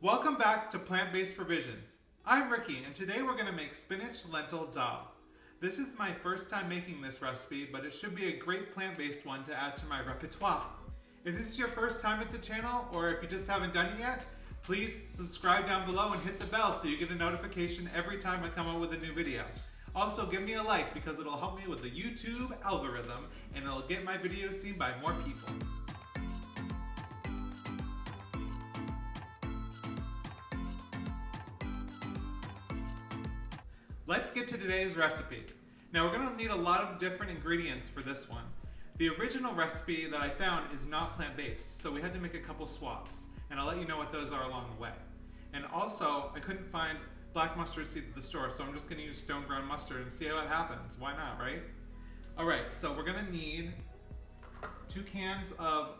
Welcome back to Plant-Based Provisions. I'm Ricky, and today we're going to make spinach lentil dal. This is my first time making this recipe, but it should be a great plant-based one to add to my repertoire. If this is your first time at the channel, or if you just haven't done it yet, please subscribe down below and hit the bell so you get a notification every time I come out with a new video. Also, give me a like because it'll help me with the YouTube algorithm and it'll get my videos seen by more people. Let's get to today's recipe. Now we're going to need a lot of different ingredients for this one. The original recipe that I found is not plant-based, so we had to make a couple swaps, and I'll let you know what those are along the way. And also, I couldn't find black mustard seed at the store, so I'm just going to use stone ground mustard and see how it happens. Why not, right? Alright, so we're going to need 2 cans of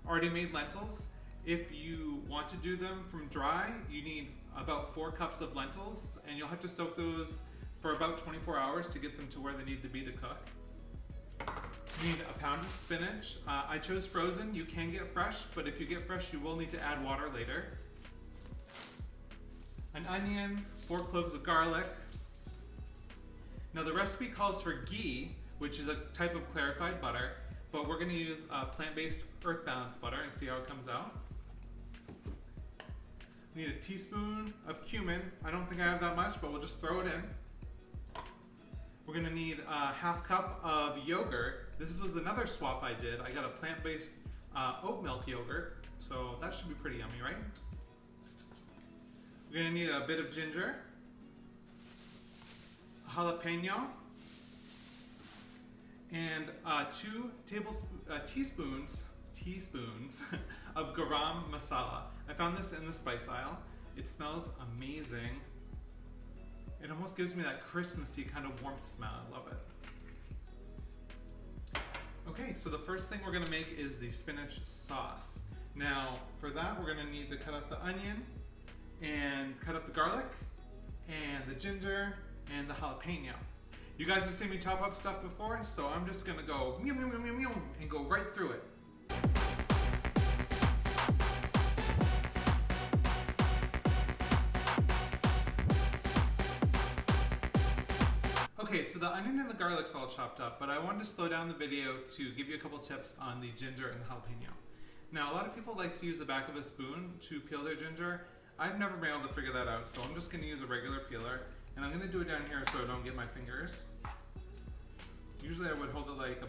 already made lentils. If you want to do them from dry, you need about 4 cups of lentils, and you'll have to soak those for about 24 hours to get them to where they need to be to cook. You need a pound of spinach. I chose frozen. You can get fresh, but if you get fresh, you will need to add water later. An onion, 4 cloves of garlic. Now the recipe calls for ghee, which is a type of clarified butter, but we're going to use plant-based earth balance butter and see how it comes out. We need a teaspoon of cumin. I don't think I have that much, but we'll just throw it in. We're going to need a half cup of yogurt. This was another swap I did. I got a plant-based oat milk yogurt, so that should be pretty yummy, right? We're going to need a bit of ginger, a jalapeno, and 2 teaspoons of garam masala. I found this in the spice aisle. It smells amazing. It almost gives me that Christmassy kind of warmth smell. I love it. Okay, so the first thing we're going to make is the spinach sauce. Now, for that, we're going to need to cut up the onion and cut up the garlic and the ginger and the jalapeno. You guys have seen me chop up stuff before, so I'm just going to go meow, meow, meow, meow, meow, and go right through it. Okay, so the onion and the garlic's all chopped up, but I wanted to slow down the video to give you a couple tips on the ginger and the jalapeno. Now, a lot of people like to use the back of a spoon to peel their ginger. I've never been able to figure that out, so I'm just going to use a regular peeler, and I'm going to do it down here so I don't get my fingers. Usually I would hold it like,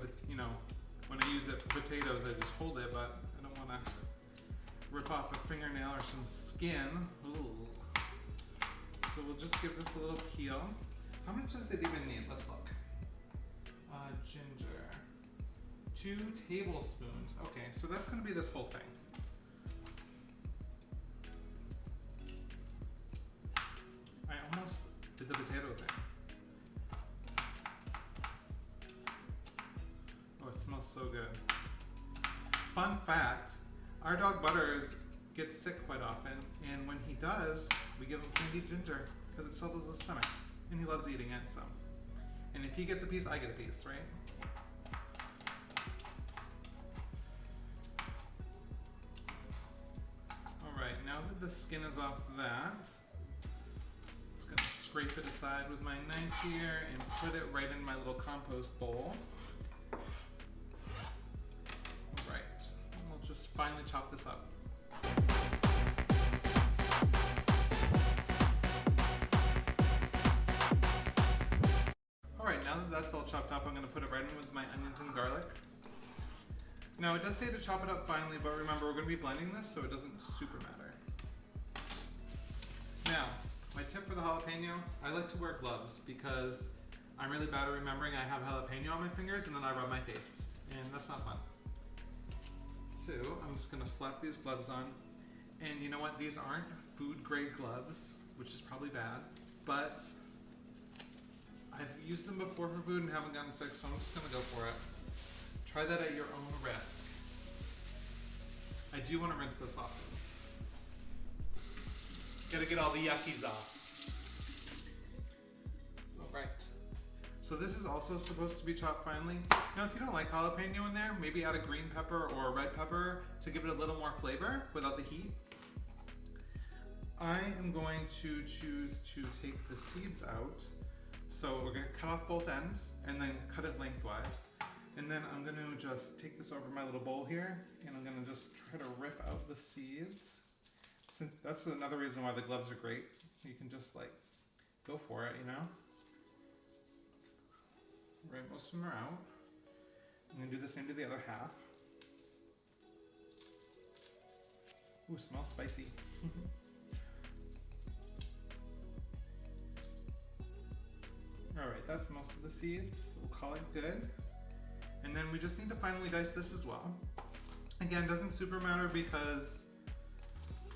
when I use it for potatoes, I just hold it, but I don't want to rip off a fingernail or some skin. Ooh. So we'll just give this a little peel. How much does it even need? Let's look. Ginger. 2 tablespoons. Okay, so that's going to be this whole thing. I almost did the potato thing. Oh, it smells so good. Fun fact, our dog Butters gets sick quite often, and when he does, we give him candied ginger because it settles his stomach. And he loves eating it, so. And if he gets a piece, I get a piece, right? Alright, now that the skin is off that, just gonna scrape it aside with my knife here and put it right in my little compost bowl. Alright, we'll just finally chop this up. Now that that's all chopped up, I'm going to put it right in with my onions and garlic. Now it does say to chop it up finely, but remember we're going to be blending this so it doesn't super matter. Now, my tip for the jalapeno, I like to wear gloves because I'm really bad at remembering I have jalapeno on my fingers and then I rub my face, and that's not fun. So I'm just going to slap these gloves on, and you know what, these aren't food grade gloves, which is probably bad, but I've used them before for food and haven't gotten sick, so I'm just going to go for it. Try that at your own risk. I do want to rinse this off. Gotta get all the yuckies off. Alright. So this is also supposed to be chopped finely. Now if you don't like jalapeno in there, maybe add a green pepper or a red pepper to give it a little more flavor without the heat. I am going to choose to take the seeds out. So we're going to cut off both ends and then cut it lengthwise. And then I'm going to just take this over my little bowl here and I'm going to just try to rip out the seeds. So that's another reason why the gloves are great. You can just like go for it, you know? Right, most of them are out. I'm going to do the same to the other half. Ooh, smells spicy. Alright, that's most of the seeds. We'll call it good. And then we just need to finally dice this as well. Again, doesn't super matter because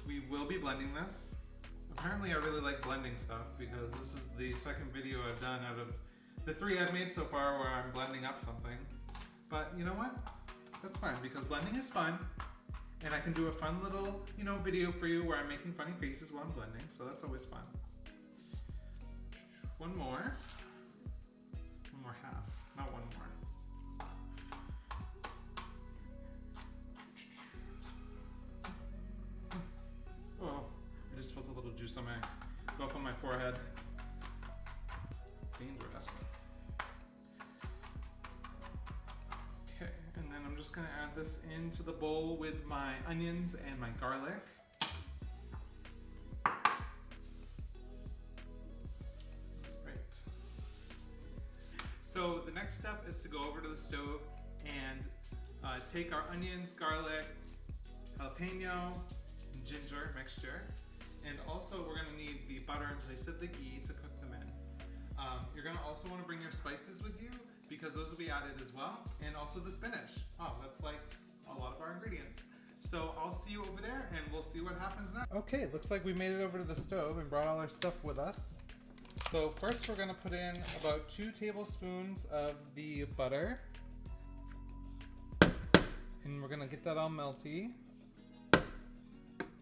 we will be blending this. Apparently I really like blending stuff because this is the second video I've done out of the 3 I've made so far where I'm blending up something. But you know what? That's fine because blending is fun. And I can do a fun little, you know, video for you where I'm making funny faces while I'm blending. So that's always fun. One more. One more half, not one more. Oh, I just felt a little juice on go up on my forehead. It's dangerous. Okay, and then I'm just gonna add this into the bowl with my onions and my garlic. So the next step is to go over to the stove and take our onions, garlic, jalapeno, and ginger mixture. And also we're gonna need the butter in place of the ghee to cook them in. You're gonna also wanna bring your spices with you because those will be added as well. And also the spinach. Oh, that's like a lot of our ingredients. So I'll see you over there and we'll see what happens next. Okay, looks like we made it over to the stove and brought all our stuff with us. So first we're going to put in about 2 tablespoons of the butter. And we're going to get that all melty.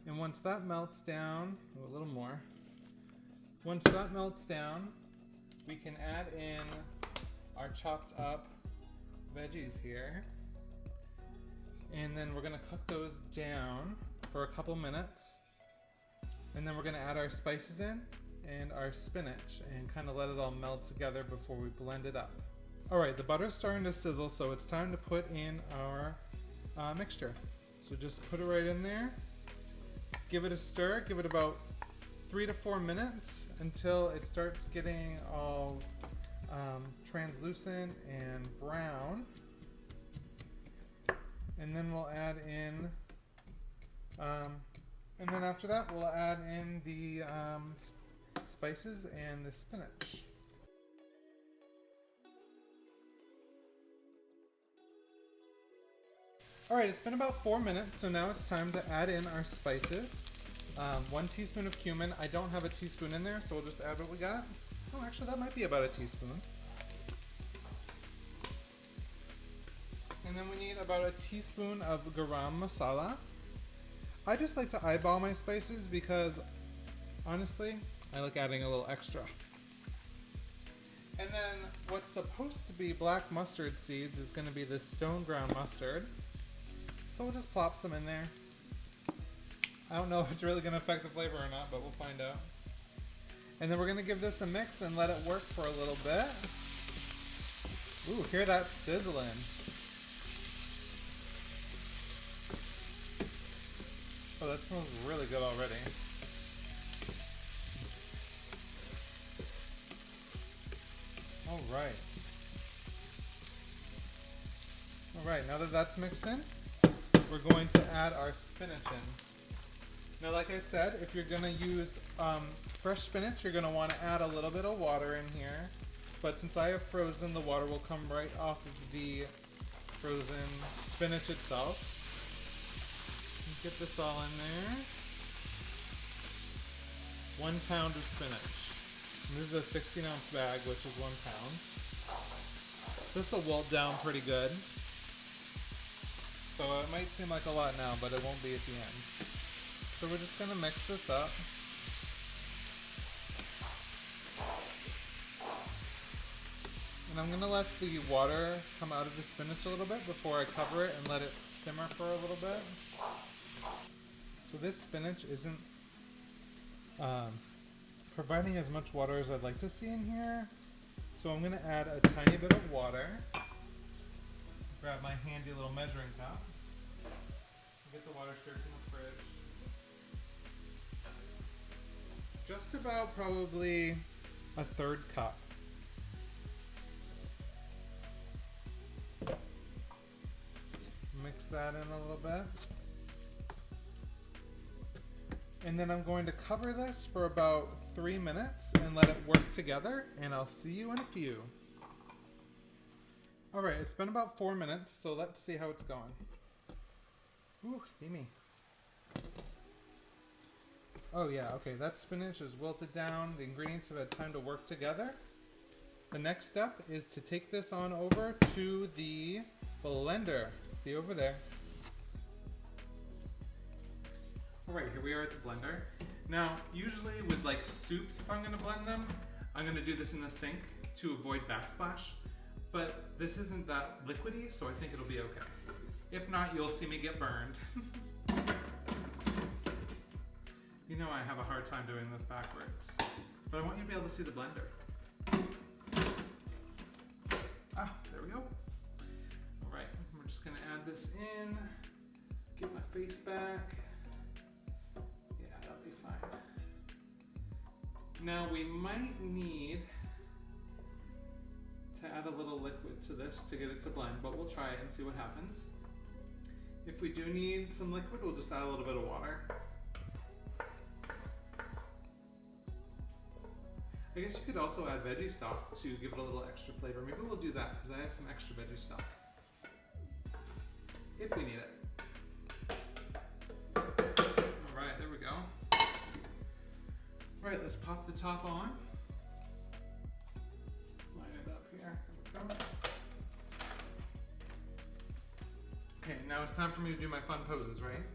And once that melts down, a little more. Once that melts down, we can add in our chopped up veggies here. And then we're going to cook those down for a couple minutes. And then we're going to add our spices in and our spinach and kind of let it all melt together before we blend it up. Alright, the butter's starting to sizzle, so it's time to put in our mixture. So just put it right in there, give it a stir, give it about 3 to 4 minutes until it starts getting all translucent and brown. And then we'll add in, and then after that we'll add in the spices and the spinach. Alright, it's been about 4 minutes, so now it's time to add in our spices. 1 teaspoon of cumin. I don't have a teaspoon in there, so we'll just add what we got. Oh, actually that might be about a teaspoon. And then we need about a teaspoon of garam masala. I just like to eyeball my spices because, honestly, I like adding a little extra. And then what's supposed to be black mustard seeds is going to be this stone ground mustard. So we'll just plop some in there. I don't know if it's really going to affect the flavor or not, but we'll find out. And then we're going to give this a mix and let it work for a little bit. Ooh, hear that sizzling. Oh, that smells really good already. Alright, now that that's mixed in, we're going to add our spinach in. Now, like I said, if you're going to use fresh spinach, you're going to want to add a little bit of water in here. But since I have frozen, the water will come right off of the frozen spinach itself. Get this all in there. 1 pound of spinach. And this is a 16-ounce bag, which is 1 pound. This will wilt down pretty good. So it might seem like a lot now, but it won't be at the end. So we're just gonna mix this up. And I'm gonna let the water come out of the spinach a little bit before I cover it and let it simmer for a little bit. So this spinach isn't um, providing as much water as I'd like to see in here. So I'm going to add a tiny bit of water. Grab my handy little measuring cup. Get the water straight from the fridge. Just about probably a third cup. Mix that in a little bit. And then I'm going to cover this for about 3 minutes and let it work together, and I'll see you in a few. Alright, it's been about 4 minutes, so let's see how it's going. Ooh, steamy. Oh yeah, okay, that spinach is wilted down. The ingredients have had time to work together. The next step is to take this on over to the blender. See over there. Alright, here we are at the blender. Now, usually with like soups, if I'm going to blend them, I'm going to do this in the sink to avoid backsplash. But this isn't that liquidy, so I think it'll be okay. If not, you'll see me get burned. You know I have a hard time doing this backwards. But I want you to be able to see the blender. Ah, there we go. Alright, we're just going to add this in. Get my face back. Now we might need to add a little liquid to this to get it to blend, but we'll try it and see what happens. If we do need some liquid, we'll just add a little bit of water. I guess you could also add veggie stock to give it a little extra flavor. Maybe we'll do that because I have some extra veggie stock. If we need it. Alright, there we go. Right, let's pop the top on. Line it up here. Okay, now it's time for me to do my fun poses, right?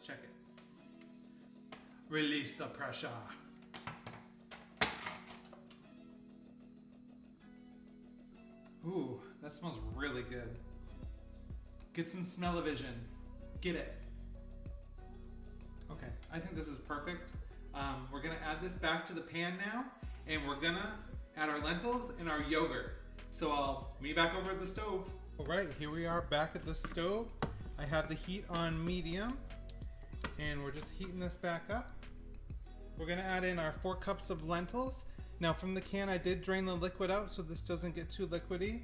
Check it. Release the pressure. Ooh, that smells really good. Get some smell-o-vision. Get it. Okay, I think this is perfect. We're gonna add this back to the pan now, and we're gonna add our lentils and our yogurt. So I'll meet back over at the stove. All right, here we are back at the stove. I have the heat on medium. And we're just heating this back up. We're gonna add in our 4 cups of lentils. Now from the can, I did drain the liquid out so this doesn't get too liquidy.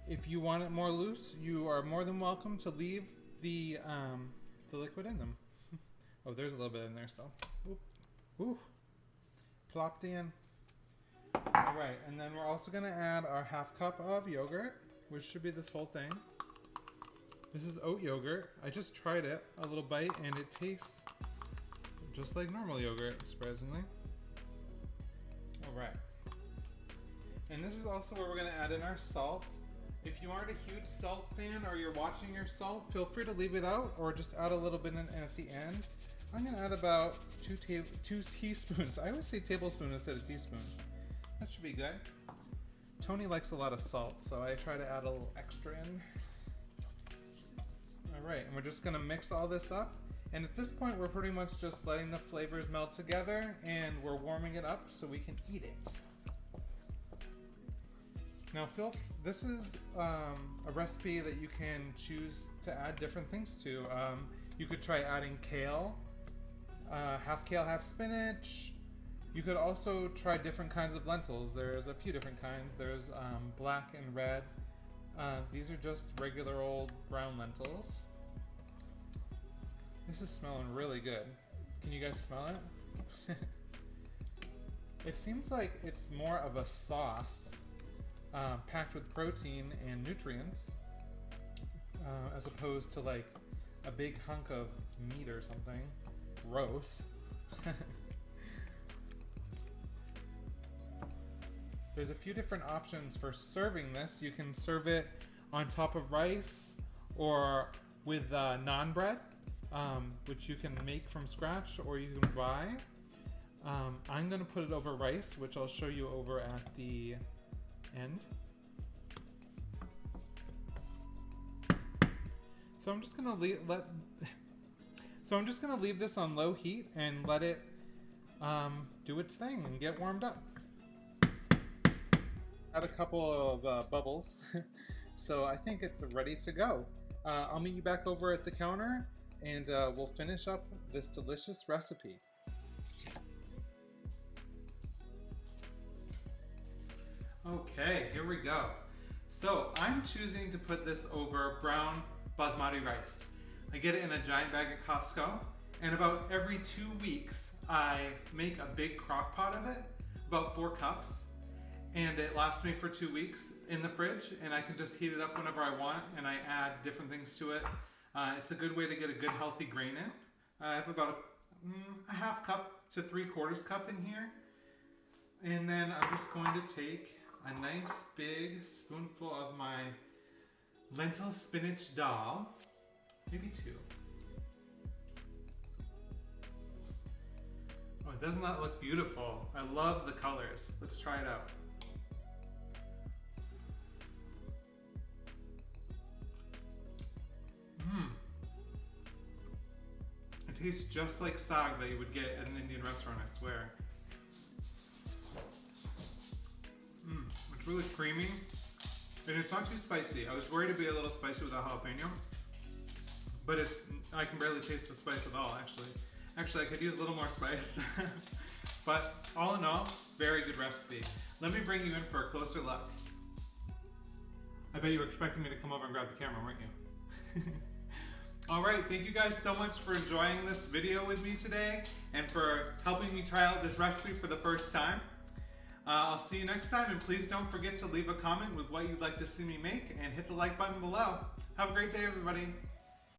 If you want it more loose, you are more than welcome to leave the liquid in them. Oh, there's a little bit in there still. Ooh, plopped in. All right, and then we're also gonna add our 1/2 cup of yogurt, which should be this whole thing. This is oat yogurt. I just tried it, a little bite, and it tastes just like normal yogurt, surprisingly. All right. And this is also where we're gonna add in our salt. If you aren't a huge salt fan or you're watching your salt, feel free to leave it out or just add a little bit in at the end. I'm gonna add about 2 teaspoons. I always say tablespoon instead of teaspoon. That should be good. Tony likes a lot of salt, so I try to add a little extra in. Alright, and we're just going to mix all this up. And at this point, we're pretty much just letting the flavors melt together, and we're warming it up so we can eat it. Now, this is a recipe that you can choose to add different things to. You could try adding kale, half kale, half spinach. You could also try different kinds of lentils. There's a few different kinds. There's black and red. These are just regular old brown lentils. This is smelling really good. Can you guys smell it? It seems like it's more of a sauce packed with protein and nutrients as opposed to like a big hunk of meat or something. Gross. There's a few different options for serving this. You can serve it on top of rice or with naan bread, which you can make from scratch or you can buy. I'm gonna put it over rice, which I'll show you over at the end. So I'm just gonna leave this on low heat and let it do its thing and get warmed up. Add a couple of bubbles, so I think it's ready to go. I'll meet you back over at the counter and we'll finish up this delicious recipe. Okay, here we go. So I'm choosing to put this over brown basmati rice. I get it in a giant bag at Costco, and about every 2 weeks I make a big crock pot of it, about 4 cups, and it lasts me for 2 weeks in the fridge, and I can just heat it up whenever I want, and I add different things to it. It's a good way to get a good healthy grain in. I have about a half cup to 3/4 cup in here, and then I'm just going to take a nice big spoonful of my Lentil Spinach Dal, maybe 2. Oh, doesn't that look beautiful? I love the colors. Let's try it out. It tastes just like saag that you would get at an Indian restaurant, I swear. It's really creamy, and it's not too spicy. I was worried it'd be a little spicy with a jalapeno, but I can barely taste the spice at all, actually. Actually, I could use a little more spice. But all in all, very good recipe. Let me bring you in for a closer look. I bet you were expecting me to come over and grab the camera, weren't you? All right, thank you guys so much for enjoying this video with me today and for helping me try out this recipe for the first time. I'll see you next time, and please don't forget to leave a comment with what you'd like to see me make and hit the like button below. Have a great day, everybody.